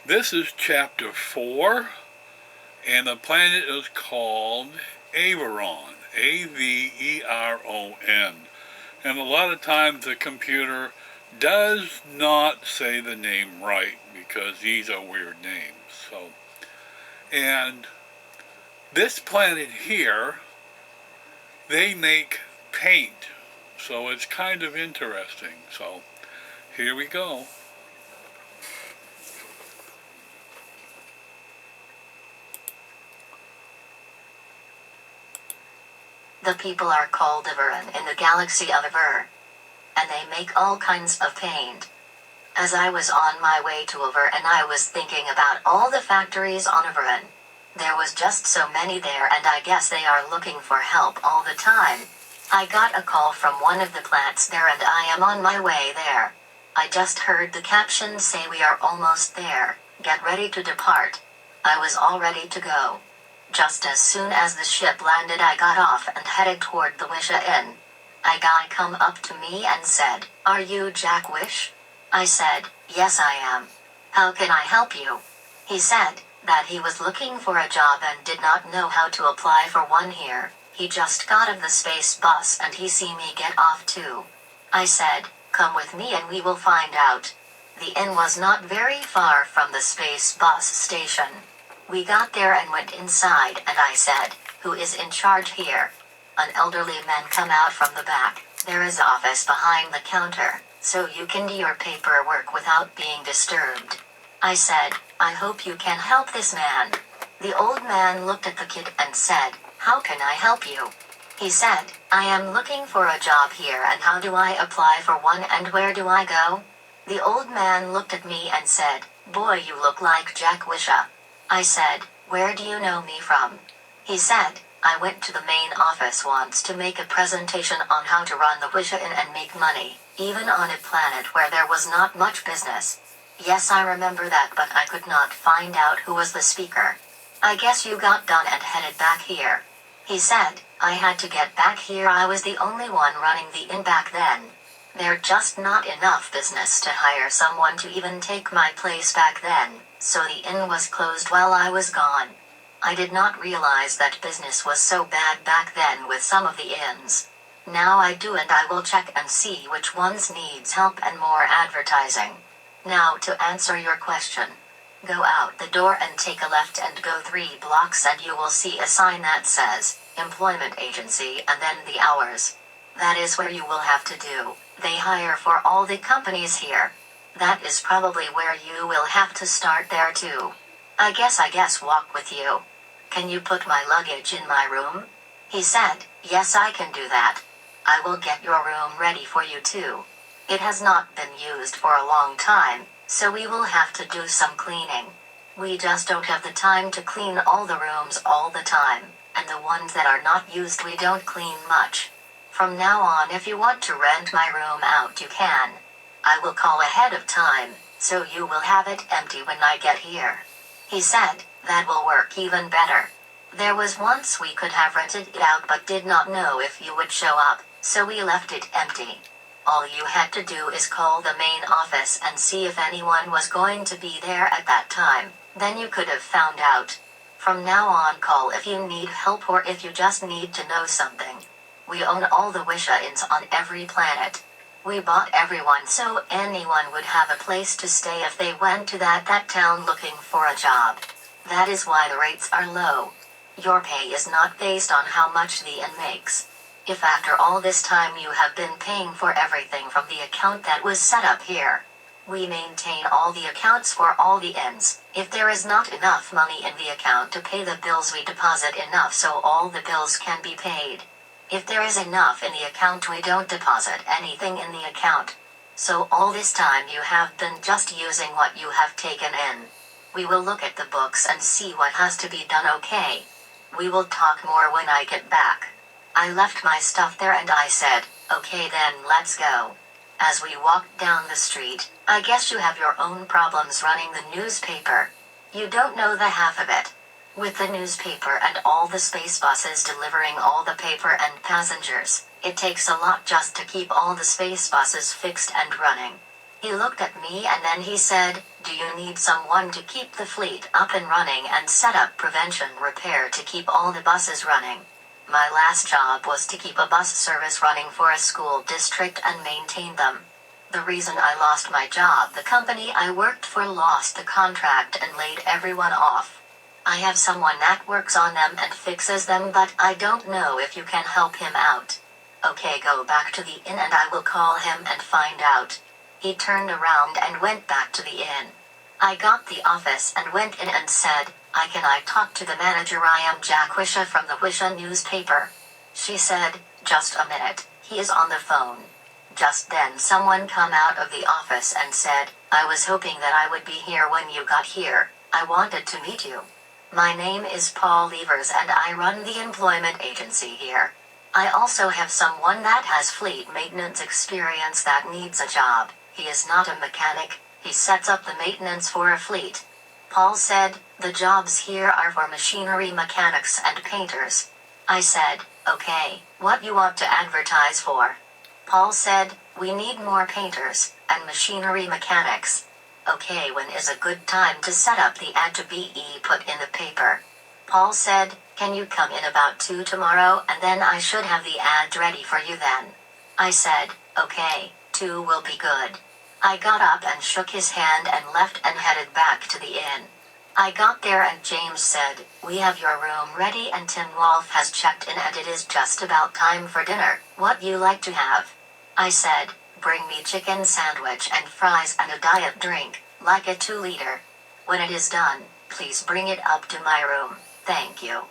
This is chapter 4, and the planet is called Averon, Averon. And a lot of times the computer does not say the name right because these are weird names. And this planet here, they make paint, so it's kind of interesting. So here we go. The people are called Averon in the galaxy of AVER, and they make all kinds of paint. As I was on my way to AVER and I was thinking about all the factories on Averon. There was just so many there, and I guess they are looking for help all the time. I got a call from one of the plants there and I am on my way there. I just heard the caption say we are almost there, get ready to depart. I was all ready to go. Just as soon as the ship landed I got off and headed toward the Wisha Inn. A guy come up to me and said, "Are you Jack Wish?" I said, "Yes I am. How can I help you?" He said that he was looking for a job and did not know how to apply for one here. He just got of the space bus and he see me get off too. I said, "Come with me and we will find out." The inn was not very far from the space bus station. We got there and went inside and I said, "Who is in charge here?" An elderly man come out from the back. "There is office behind the counter, so you can do your paperwork without being disturbed." I said, "I hope you can help this man." The old man looked at the kid and said, "How can I help you?" He said, "I am looking for a job here and how do I apply for one and where do I go?" The old man looked at me and said, "Boy, you look like Jack Wisha." I said, "Where do you know me from?" He said, "I went to the main office once to make a presentation on how to run the Wisha Inn and make money, even on a planet where there was not much business." Yes, I remember that, but I could not find out who was the speaker. I guess you got done and headed back here. He said, "I had to get back here. I was the only one running the inn back then. There just not enough business to hire someone to even take my place back then, so the inn was closed while I was gone. I did not realize that business was so bad back then with some of the inns. Now I do, and I will check and see which ones needs help and more advertising." Now to answer your question. Go out the door and take a left and go 3 blocks and you will see a sign that says, Employment Agency, and then the hours. That is where you will have to do. They hire for all the companies here. That is probably where you will have to start there too. I guess walk with you. Can you put my luggage in my room? He said, "Yes, I can do that. I will get your room ready for you too. It has not been used for a long time, so we will have to do some cleaning. We just don't have the time to clean all the rooms all the time, and the ones that are not used we don't clean much. From now on, if you want to rent my room out, you can. I will call ahead of time, so you will have it empty when I get here." He said, "That will work even better. There was once we could have rented it out but did not know if you would show up, so we left it empty. All you had to do is call the main office and see if anyone was going to be there at that time, then you could have found out. From now on, call if you need help or if you just need to know something. We own all the Wisha Inns on every planet. We bought everyone so anyone would have a place to stay if they went to that town looking for a job. That is why the rates are low. Your pay is not based on how much the inn makes. If after all this time you have been paying for everything from the account that was set up here. We maintain all the accounts for all the inns. If there is not enough money in the account to pay the bills, we deposit enough so all the bills can be paid. If there is enough in the account, we don't deposit anything in the account. So all this time you have been just using what you have taken in. We will look at the books and see what has to be done, okay? We will talk more when I get back." I left my stuff there and I said, "Okay then, let's go." As we walked down the street, "I guess you have your own problems running the newspaper. You don't know the half of it. With the newspaper and all the space buses delivering all the paper and passengers, it takes a lot just to keep all the space buses fixed and running. He looked at me and then he said, "Do you need someone to keep the fleet up and running and set up prevention repair to keep all the buses running?" My last job was to keep a bus service running for a school district and maintain them. The reason I lost my job, the company I worked for lost the contract and laid everyone off. I have someone that works on them and fixes them, but I don't know if you can help him out. Okay, go back to the inn and I will call him and find out. He turned around and went back to the inn. I got the office and went in and said, Can I talk to the manager? I am Jack Wisha from the Wisha newspaper." She said, "Just a minute, he is on the phone." Just then someone come out of the office and said, "I was hoping that I would be here when you got here. I wanted to meet you. My name is Paul Levers and I run the employment agency here. I also have someone that has fleet maintenance experience that needs a job. He is not a mechanic, he sets up the maintenance for a fleet." Paul said, "The jobs here are for machinery mechanics and painters." I said, "Okay, what you want to advertise for?" Paul said, "We need more painters and machinery mechanics." "Okay, when is a good time to set up the ad to be put in the paper?" Paul said, "Can you come in about 2 tomorrow and then I should have the ad ready for you then?" I said, "Okay, 2 will be good." I got up and shook his hand and left and headed back to the inn. I got there and James said, "We have your room ready and Tim Wolf has checked in and it is just about time for dinner. What you like to have?" I said, "Bring me chicken sandwich and fries and a diet drink, like a 2-liter. When it is done, please bring it up to my room, thank you."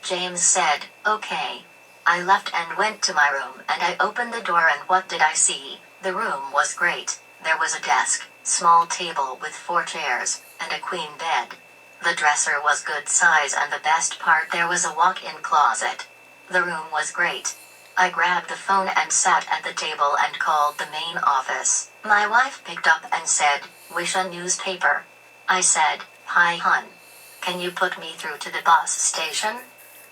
James said, "Okay." I left and went to my room and I opened the door and what did I see? The room was great. There was a desk, small table with 4 chairs, and a queen bed. The dresser was good size and the best part, there was a walk-in closet. The room was great. I grabbed the phone and sat at the table and called the main office. My wife picked up and said, "Wisha newspaper." I said, "Hi hun. Can you put me through to the bus station?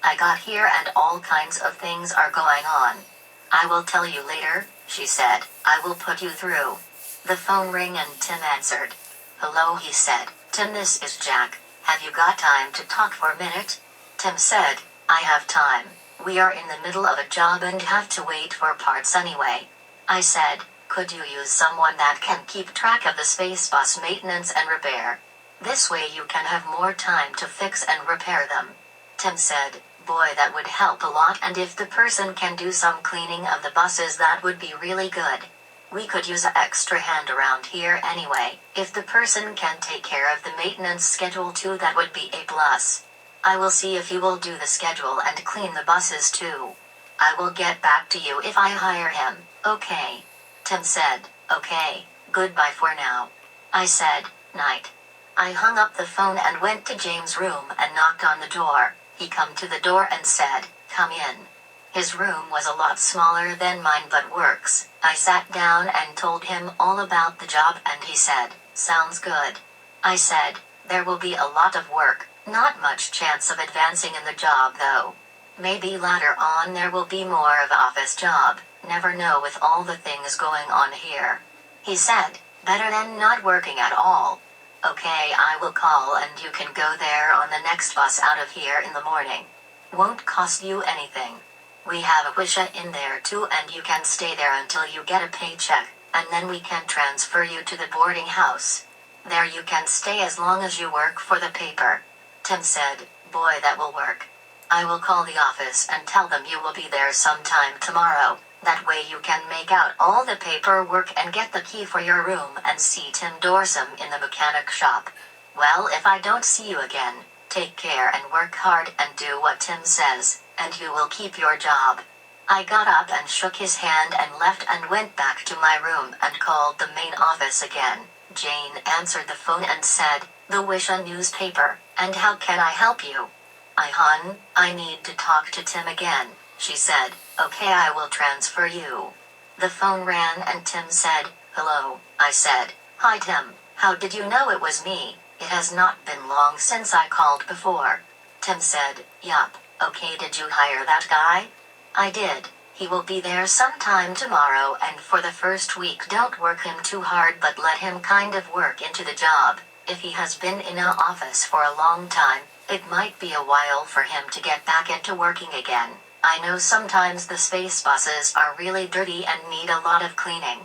I got here and all kinds of things are going on." "I will tell you later," she said. "I will put you through." The phone rang and Tim answered. "Hello," he said. "Tim, this is Jack. Have you got time to talk for a minute?" Tim said, "I have time. We are in the middle of a job and have to wait for parts anyway." I said, "Could you use someone that can keep track of the space bus maintenance and repair? This way you can have more time to fix and repair them." Tim said, "Boy, that would help a lot, and if the person can do some cleaning of the buses that would be really good. We could use an extra hand around here anyway. If the person can take care of the maintenance schedule too, that would be a plus. I will see if he will do the schedule and clean the buses too. I will get back to you if I hire him, okay?" Tim said, "Okay, goodbye for now." I said, "Night." I hung up the phone and went to James' room and knocked on the door. He come to the door and said, "Come in." His room was a lot smaller than mine but works. I sat down and told him all about the job and he said, "Sounds good." I said, "There will be a lot of work, not much chance of advancing in the job though. Maybe later on there will be more of office job, never know with all the things going on here." He said, "Better than not working at all." "Okay, I will call and you can go there on the next bus out of here in the morning. Won't cost you anything. We have a Wisha Inn there too and you can stay there until you get a paycheck, and then we can transfer you to the boarding house. There you can stay as long as you work for the paper." Tim said, "Boy, that will work. I will call the office and tell them you will be there sometime tomorrow. That way you can make out all the paperwork and get the key for your room and see Tim Dorsum in the mechanic shop. Well, if I don't see you again, take care and work hard and do what Tim says, and you will keep your job." I got up and shook his hand and left and went back to my room and called the main office again. Jane answered the phone and said, "The Wisha newspaper, and how can I help you?" I need to talk to Tim again," she said. "Okay, I will transfer you." The phone rang and Tim said, "Hello," I said. "Hi Tim, how did you know it was me? It has not been long since I called before." Tim said, "Yup, okay, did you hire that guy?" I did. He will be there sometime tomorrow, and for the first week don't work him too hard but let him kind of work into the job. If he has been in an office for a long time, it might be a while for him to get back into working again. I know sometimes the space buses are really dirty and need a lot of cleaning.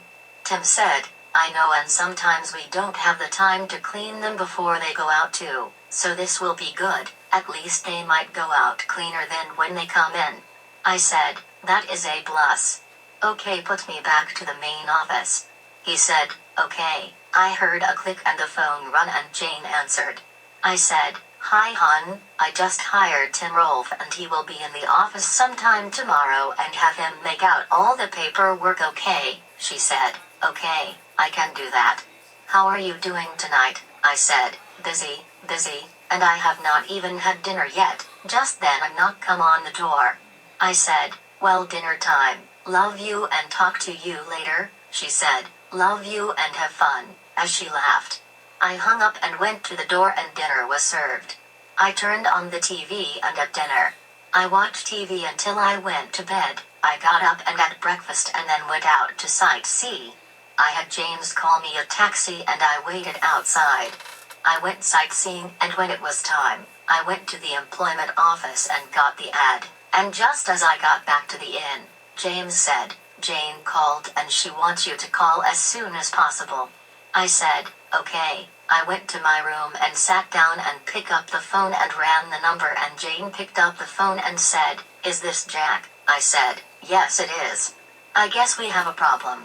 Tim said, I know, and sometimes we don't have the time to clean them before they go out too, so this will be good. At least they might go out cleaner than when they come in. I said, that is a plus. Okay, put me back to the main office. He said, okay. I heard a click and the phone run and Jane answered. I said, hi hon, I just hired Tim Rolfe and he will be in the office sometime tomorrow and have him make out all the paperwork. Okay, she said, okay, I can do that. How are you doing tonight? I said, busy, and I have not even had dinner yet. Just then a knock come on the door. I said, well, dinner time. Love you and talk to you later, she said, love you and have fun, as she laughed. I hung up and went to the door and dinner was served. I turned on the TV and at dinner. I watched TV until I went to bed. I got up and had breakfast and then went out to sightsee. I had James call me a taxi and I waited outside. I went sightseeing and when it was time, I went to the employment office and got the ad. And just as I got back to the inn, James said, Jane called and she wants you to call as soon as possible. I said, okay. I went to my room and sat down and picked up the phone and ran the number and Jane picked up the phone and said, is this Jack? I said, yes it is. I guess we have a problem.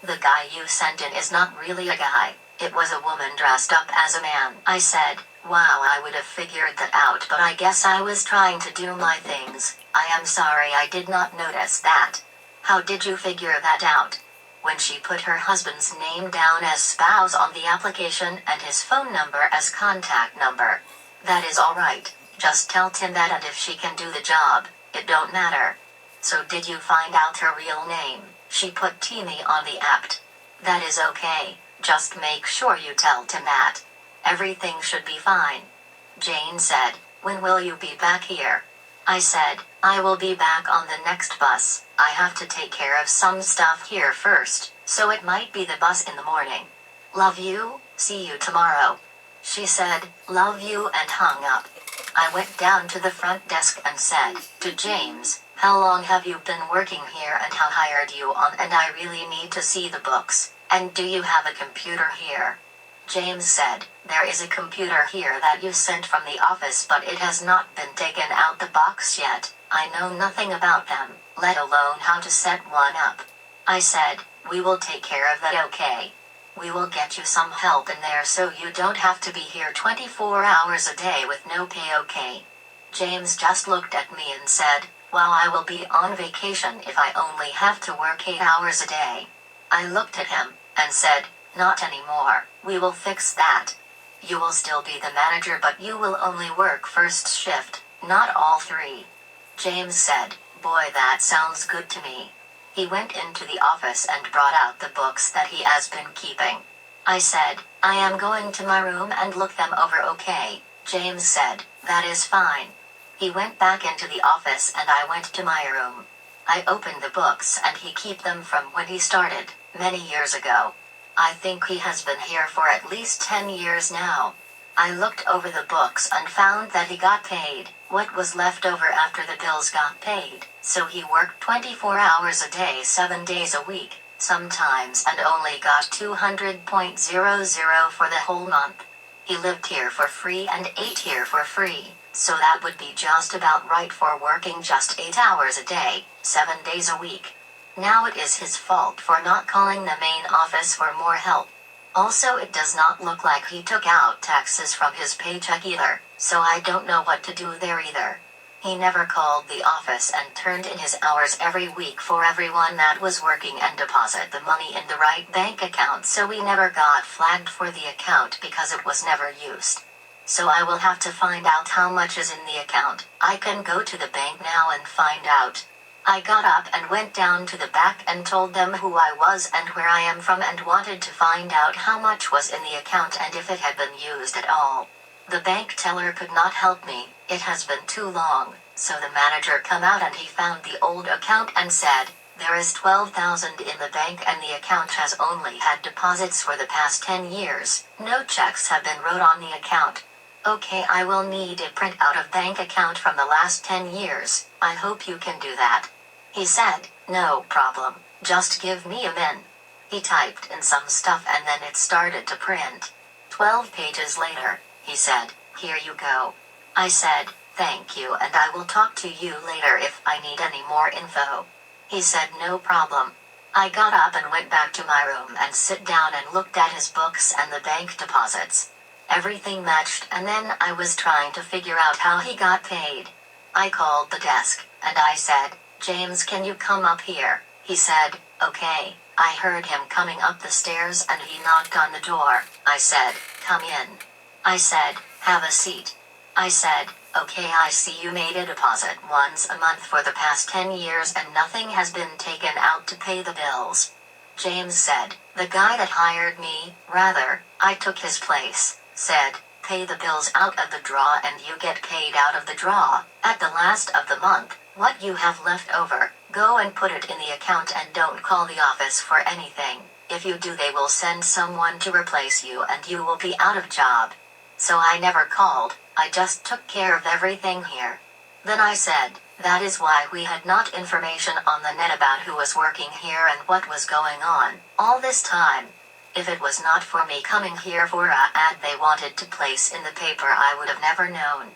The guy you sent in is not really a guy. It was a woman dressed up as a man. I said, wow, I would have figured that out, but I guess I was trying to do my things. I am sorry I did not notice that. How did you figure that out? When she put her husband's name down as spouse on the application and his phone number as contact number. That is alright. Just tell Tim that, and if she can do the job, it don't matter. So did you find out her real name? She put Timmy on the app. That is okay. Just make sure you tell Tim that. Everything should be fine. Jane said, when will you be back here? I said, I will be back on the next bus. I have to take care of some stuff here first, so it might be the bus in the morning. Love you, see you tomorrow. She said, love you, and hung up. I went down to the front desk and said, to James, how long have you been working here and how hired you on, and I really need to see the books, and do you have a computer here? James said, there is a computer here that you sent from the office, but it has not been taken out the box yet. I know nothing about them, let alone how to set one up. I said, we will take care of that, okay? We will get you some help in there so you don't have to be here 24 hours a day with no pay, okay? James just looked at me and said, well, I will be on vacation if I only have to work 8 hours a day. I looked at him and said, not anymore. We will fix that. You will still be the manager, but you will only work first shift, not all 3. James said, boy, that sounds good to me. He went into the office and brought out the books that he has been keeping. I said, I am going to my room and look them over, okay? James said, that is fine. He went back into the office and I went to my room. I opened the books and he kept them from when he started, many years ago. I think he has been here for at least 10 years now. I looked over the books and found that he got paid what was left over after the bills got paid, so he worked 24 hours a day 7 days a week, sometimes, and only got 200.00 for the whole month. He lived here for free and ate here for free, so that would be just about right for working just 8 hours a day, 7 days a week. Now it is his fault for not calling the main office for more help. Also, it does not look like he took out taxes from his paycheck either, so I don't know what to do there either. He never called the office and turned in his hours every week for everyone that was working and deposit the money in the right bank account, so we never got flagged for the account because it was never used. So I will have to find out how much is in the account. I can go to the bank now and find out. I got up and went down to the back and told them who I was and where I am from and wanted to find out how much was in the account and if it had been used at all. The bank teller could not help me, it has been too long, So the manager come out and he found the old account and said, there is 12,000 in the bank and the account has only had deposits for the past 10 years. No checks have been wrote on the account. Okay, I will need a printout of bank account from the last 10 years. I hope you can do that. He said, no problem. Just give me a min. He typed in some stuff and then it started to print. 12 pages later, he said, here you go. I said, thank you and I will talk to you later if I need any more info. He said no problem. I got up and went back to my room and sit down and looked at his books and the bank deposits. Everything matched and then I was trying to figure out how he got paid. I called the desk, and I said, James, can you come up here? He said, okay. I heard him coming up the stairs and he knocked on the door. I said, come in. I said, have a seat. I said, okay, I see you made a deposit once a month for the past 10 years and nothing has been taken out to pay the bills. James said, the guy that hired me, rather, I took his place, said, pay the bills out of the draw and you get paid out of the draw. At the last of the month, what you have left over, go and put it in the account and don't call the office for anything. If you do, they will send someone to replace you and you will be out of job. So I never called, I just took care of everything here. Then I said, that is why we had not information on the net about who was working here and what was going on all this time. If it was not for me coming here for a ad they wanted to place in the paper, I would have never known.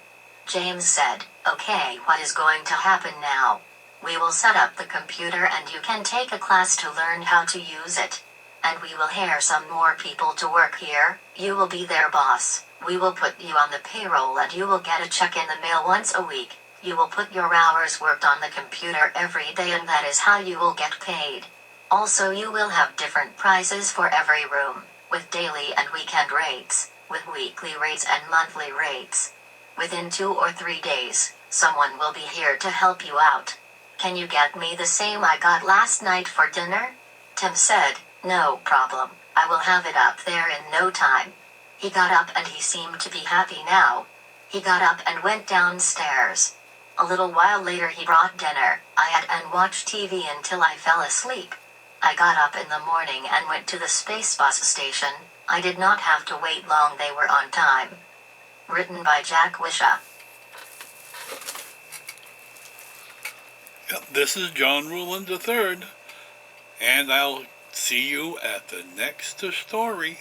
James said, okay, what is going to happen now? We will set up the computer and you can take a class to learn how to use it. And we will hire some more people to work here. You will be their boss. We will put you on the payroll and you will get a check in the mail once a week. You will put your hours worked on the computer every day and that is how you will get paid. Also, you will have different prices for every room, with daily and weekend rates, with weekly rates and monthly rates. Within 2 or 3 days, someone will be here to help you out. Can you get me the same I got last night for dinner? Tim said, no problem. I will have it up there in no time. He got up and he seemed to be happy now. He got up and went downstairs. A little while later he brought dinner. I ate and watched TV until I fell asleep. I got up in the morning and went to the space bus station. I did not have to wait long, they were on time. Written by Jack Wisha. Yep, this is John Ruland III, and I'll see you at the next story.